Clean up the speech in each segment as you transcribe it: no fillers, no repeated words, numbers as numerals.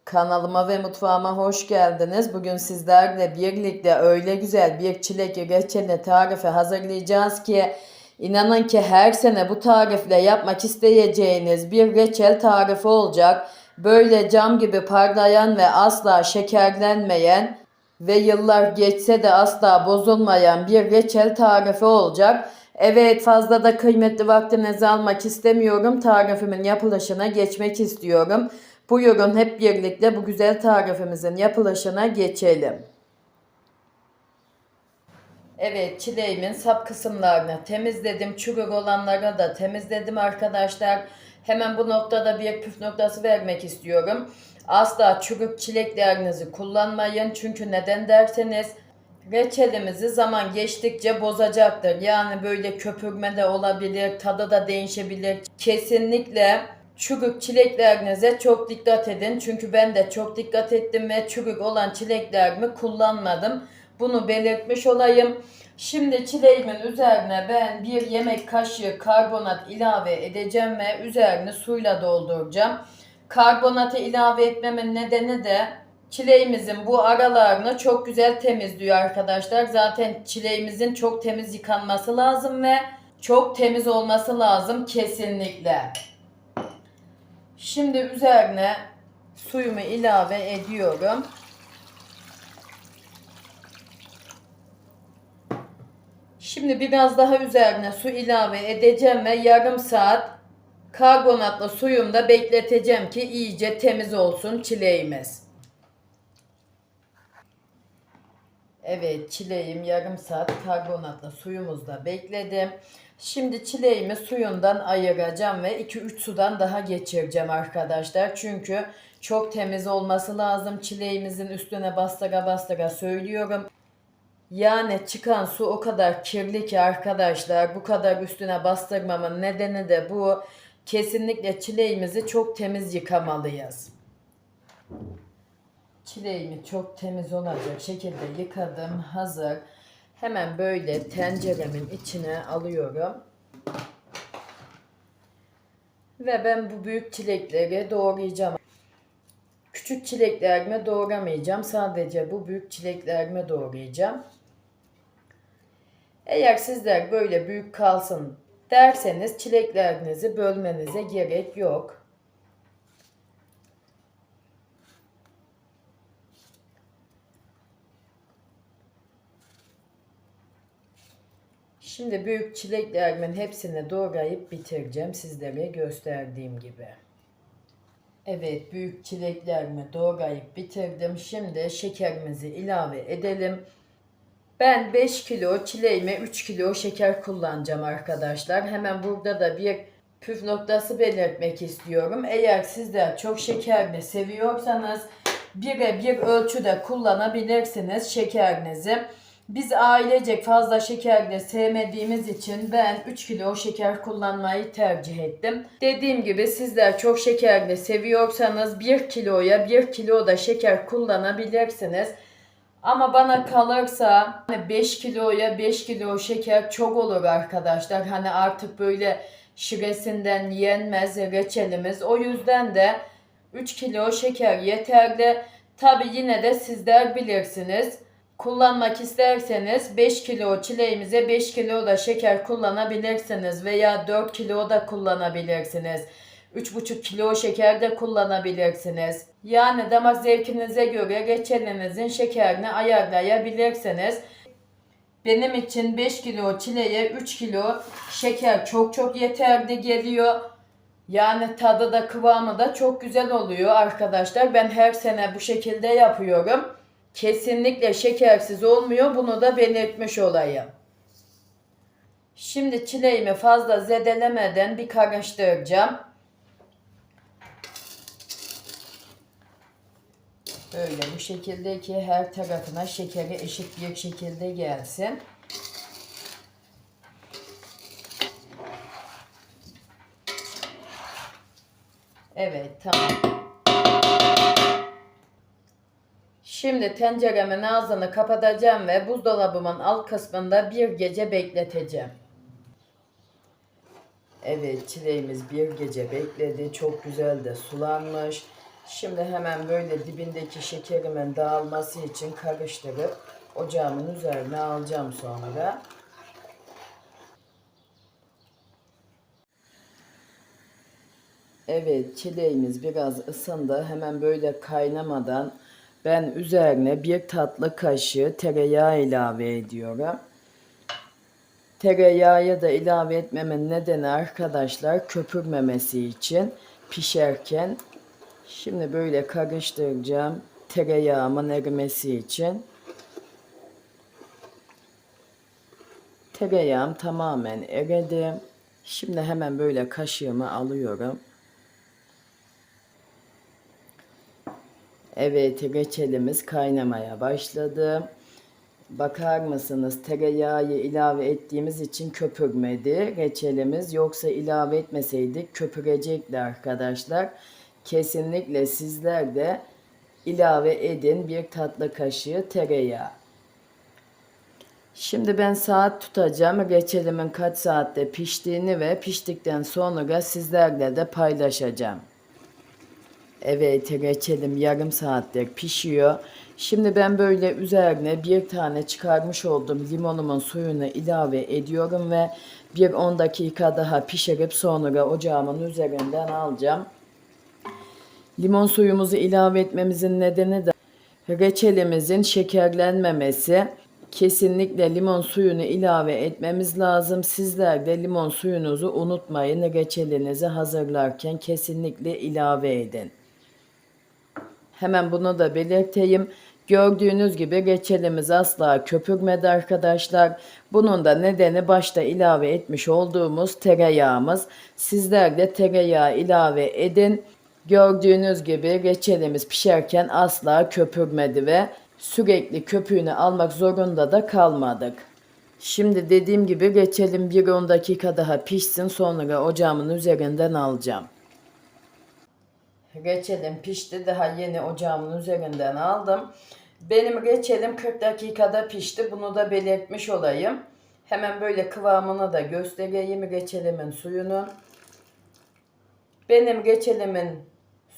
Kanalıma ve mutfağıma hoş geldiniz. Bugün sizlerle birlikte öyle güzel bir çilek reçeli tarifi hazırlayacağız ki inanın ki her sene bu tarifle yapmak isteyeceğiniz bir reçel tarifi olacak. Böyle cam gibi parlayan ve asla şekerlenmeyen ve yıllar geçse de asla bozulmayan bir reçel tarifi olacak. Evet, fazla da kıymetli vaktinizi almak istemiyorum. Tarifimin yapılışına geçmek istiyorum. Buyurun hep birlikte bu güzel tarifimizin yapılışına geçelim. Evet, çileğimin sap kısımlarını temizledim. Çürük olanları da temizledim arkadaşlar. Hemen bu noktada bir püf noktası vermek istiyorum. Asla çürük çileklerinizi kullanmayın. Çünkü neden derseniz reçelimizi zaman geçtikçe bozacaktır. Yani böyle köpürme de olabilir, tadı da değişebilir. Kesinlikle çürük çileklerinize çok dikkat edin. Çünkü ben de çok dikkat ettim ve çürük olan çileklerimi kullanmadım. Bunu belirtmiş olayım. Şimdi çileğimin üzerine ben bir yemek kaşığı karbonat ilave edeceğim ve üzerini suyla dolduracağım. Karbonatı ilave etmemin nedeni de çileğimizin bu aralarını çok güzel temizliyor arkadaşlar. Zaten çileğimizin çok temiz yıkanması lazım ve çok temiz olması lazım kesinlikle. Şimdi üzerine suyumu ilave ediyorum. Şimdi biraz daha üzerine su ilave edeceğim ve yarım saat karbonatlı suyumda bekleteceğim ki iyice temiz olsun çileğimiz. Evet, çileğim yarım saat karbonatlı suyumuzda bekledim. Şimdi çileğimi suyundan ayıracağım ve 2-3 sudan daha geçireceğim arkadaşlar. Çünkü çok temiz olması lazım. Çileğimizin üstüne bastıra bastıra söylüyorum. Yani çıkan su o kadar kirli ki arkadaşlar, bu kadar üstüne bastırmamın nedeni de bu. Kesinlikle çileğimizi çok temiz yıkamalıyız. Çileğimi çok temiz olacak şekilde yıkadım. Hazır. Hemen böyle tenceremin içine alıyorum. Ve ben bu büyük çilekleri doğrayacağım. Küçük çileklerimi doğramayacağım. Sadece bu büyük çileklerimi doğrayacağım. Eğer sizler böyle büyük kalsın derseniz çileklerinizi bölmenize gerek yok. Şimdi büyük çileklerimin hepsini doğrayıp bitireceğim sizlere gösterdiğim gibi. Evet, büyük çileklerimi doğrayıp bitirdim. Şimdi şekerimizi ilave edelim. Ben 5 kilo çileğime 3 kilo şeker kullanacağım arkadaşlar. Hemen burada da bir püf noktası belirtmek istiyorum. Eğer sizler çok şekerli seviyorsanız 1'e 1 ölçüde kullanabilirsiniz şekerinizi. Biz ailecek fazla şekerli sevmediğimiz için ben 3 kilo şeker kullanmayı tercih ettim. Dediğim gibi sizler çok şekerli seviyorsanız 1 kiloya 1 kilo da şeker kullanabilirsiniz. Ama bana kalırsa 5 kiloya 5 kilo şeker çok olur arkadaşlar. Hani artık böyle şiresinden yenmez reçelimiz. O yüzden de 3 kilo şeker yeterli. Tabi yine de sizler bilirsiniz. Kullanmak isterseniz 5 kilo çileğimize 5 kilo da şeker kullanabilirsiniz. Veya 4 kilo da kullanabilirsiniz. 3,5 kilo şeker de kullanabilirsiniz. Yani damak zevkinize göre reçelinizin şekerini ayarlayabilirsiniz. Benim için 5 kilo çileğe 3 kilo şeker çok yeterli geliyor. Yani tadı da kıvamı da çok güzel oluyor arkadaşlar. Ben her sene bu şekilde yapıyorum. Kesinlikle şekersiz olmuyor. Bunu da belirtmiş olayım. Şimdi çileğimi fazla zedelemeden bir karıştıracağım. Böyle bu şekilde ki her tarafına şekeri eşit bir şekilde gelsin. Evet, tamam. Şimdi tenceremin ağzını kapatacağım ve buzdolabımın alt kısmında bir gece bekleteceğim. Evet, çileğimiz bir gece bekledi. Çok güzel de sulanmış. Şimdi hemen böyle dibindeki şekerimin dağılması için karıştırıp ocağımın üzerine alacağım sonra. Evet, çileğimiz biraz ısındı. Hemen böyle kaynamadan ben üzerine bir tatlı kaşığı tereyağı ilave ediyorum. Tereyağı da ilave etmemin nedeni arkadaşlar köpürmemesi için pişerken. Şimdi böyle karıştıracağım tereyağımın erimesi için. Tereyağım tamamen eridi. Şimdi hemen böyle kaşığımı alıyorum. Evet, reçelimiz kaynamaya başladı. Bakar mısınız, tereyağı ilave ettiğimiz için köpürmedi reçelimiz. Yoksa ilave etmeseydik köpürecekti arkadaşlar. Kesinlikle sizler de ilave edin bir tatlı kaşığı tereyağı. Şimdi ben saat tutacağım. Reçelimin kaç saatte piştiğini ve piştikten sonra sizlerle de paylaşacağım. Evet, reçelim yarım saattir pişiyor. Şimdi ben böyle üzerine bir tane çıkarmış olduğum limonumun suyunu ilave ediyorum ve bir 10 dakika daha pişirip sonra ocağımın üzerinden alacağım. Limon suyumuzu ilave etmemizin nedeni de reçelimizin şekerlenmemesi. Kesinlikle limon suyunu ilave etmemiz lazım. Sizler de limon suyunuzu unutmayın. Reçelinizi hazırlarken kesinlikle ilave edin. Hemen bunu da belirteyim. Gördüğünüz gibi reçelimiz asla köpürmedi arkadaşlar. Bunun da nedeni başta ilave etmiş olduğumuz tereyağımız. Sizler de tereyağı ilave edin. Gördüğünüz gibi reçelimiz pişerken asla köpürmedi ve sürekli köpüğünü almak zorunda da kalmadık. Şimdi dediğim gibi reçelim bir 10 dakika daha pişsin, sonra ocağımın üzerinden alacağım. Reçelim pişti, daha yeni ocağımın üzerinden aldım. Benim reçelim 40 dakikada pişti, bunu da belirtmiş olayım. Hemen böyle kıvamını da göstereyim reçelimin suyunun. Benim reçelimin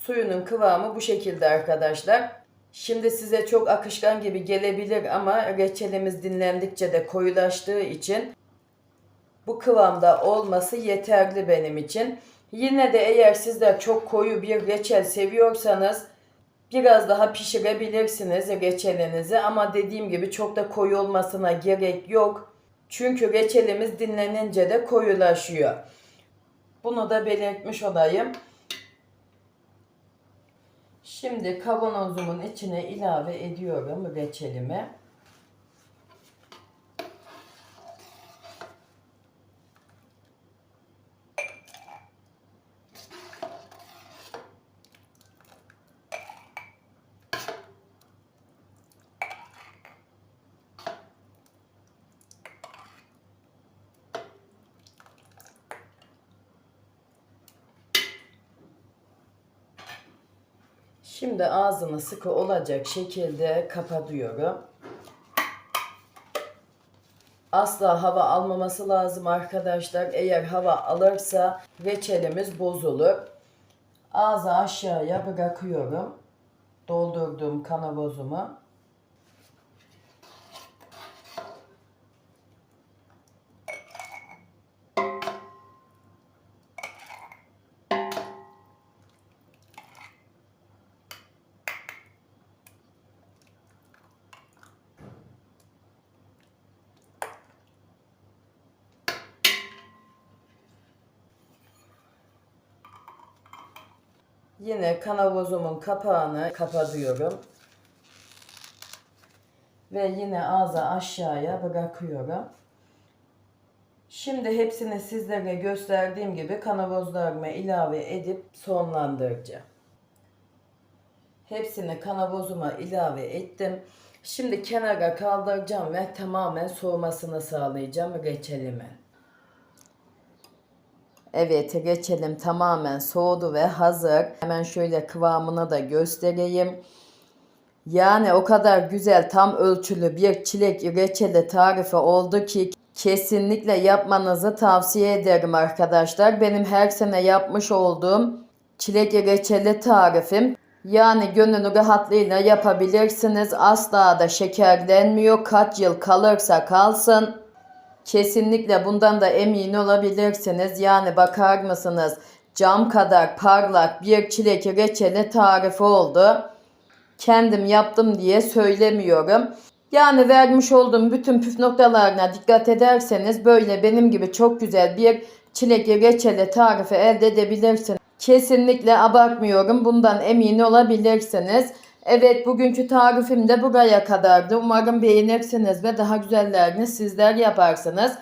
suyunun kıvamı bu şekilde arkadaşlar. Şimdi size çok akışkan gibi gelebilir ama reçelimiz dinlendikçe de koyulaştığı için bu kıvamda olması yeterli benim için. Yine de eğer sizler çok koyu bir reçel seviyorsanız biraz daha pişirebilirsiniz reçelinizi, ama dediğim gibi çok da koyu olmasına gerek yok. Çünkü reçelimiz dinlenince de koyulaşıyor. Bunu da belirtmiş olayım. Şimdi kavanozumun içine ilave ediyorum reçelimi. Şimdi ağzını sıkı olacak şekilde kapatıyorum. Asla hava almaması lazım arkadaşlar. Eğer hava alırsa reçelimiz bozulur. Ağzı aşağıya bırakıyorum. Doldurduğum kavanozumu. Yine kavanozumun kapağını kapatıyorum. Ve yine ağzı aşağıya bırakıyorum. Şimdi hepsini sizlere gösterdiğim gibi kavanozlarıma ilave edip sonlandıracağım. Hepsini kavanozuma ilave ettim. Şimdi kenara kaldıracağım ve tamamen soğumasını sağlayacağım reçelimin. Evet, reçelim tamamen soğudu ve hazır. Hemen şöyle kıvamını da göstereyim. Yani o kadar güzel tam ölçülü bir çilek reçeli tarifi oldu ki kesinlikle yapmanızı tavsiye ederim arkadaşlar. Benim her sene yapmış olduğum çilek reçeli tarifim. Yani gönül rahatlığıyla yapabilirsiniz. Asla da şekerlenmiyor. Kaç yıl kalırsa kalsın. Kesinlikle bundan da emin olabilirsiniz. Yani bakar mısınız? Cam kadar parlak bir çilek reçeli tarifi oldu. Kendim yaptım diye söylemiyorum. Yani vermiş olduğum bütün püf noktalarına dikkat ederseniz böyle benim gibi çok güzel bir çilek reçeli tarifi elde edebilirsiniz. Kesinlikle abartmıyorum. Bundan emin olabilirsiniz. Evet, bugünkü tarifim de buraya kadardı. Umarım beğenirsiniz ve daha güzellerini sizler yaparsınız.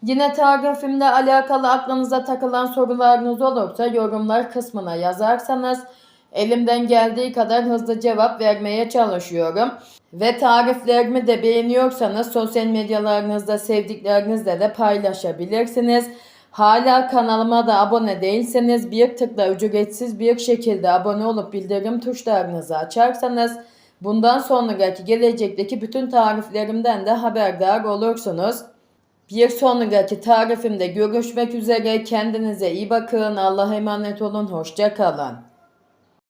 Yine tarifimle alakalı aklınıza takılan sorularınız olursa yorumlar kısmına yazarsanız elimden geldiği kadar hızlı cevap vermeye çalışıyorum. Ve tariflerimi de beğeniyorsanız sosyal medyalarınızda sevdiklerinizle de paylaşabilirsiniz. Hala kanalıma da abone değilseniz bir tıkla ücretsiz bir şekilde abone olup bildirim tuşlarınızı açarsanız bundan sonraki gelecekteki bütün tariflerimden de haberdar olursunuz. Bir sonraki tarifimde görüşmek üzere. Kendinize iyi bakın. Allah'a emanet olun. Hoşça kalın.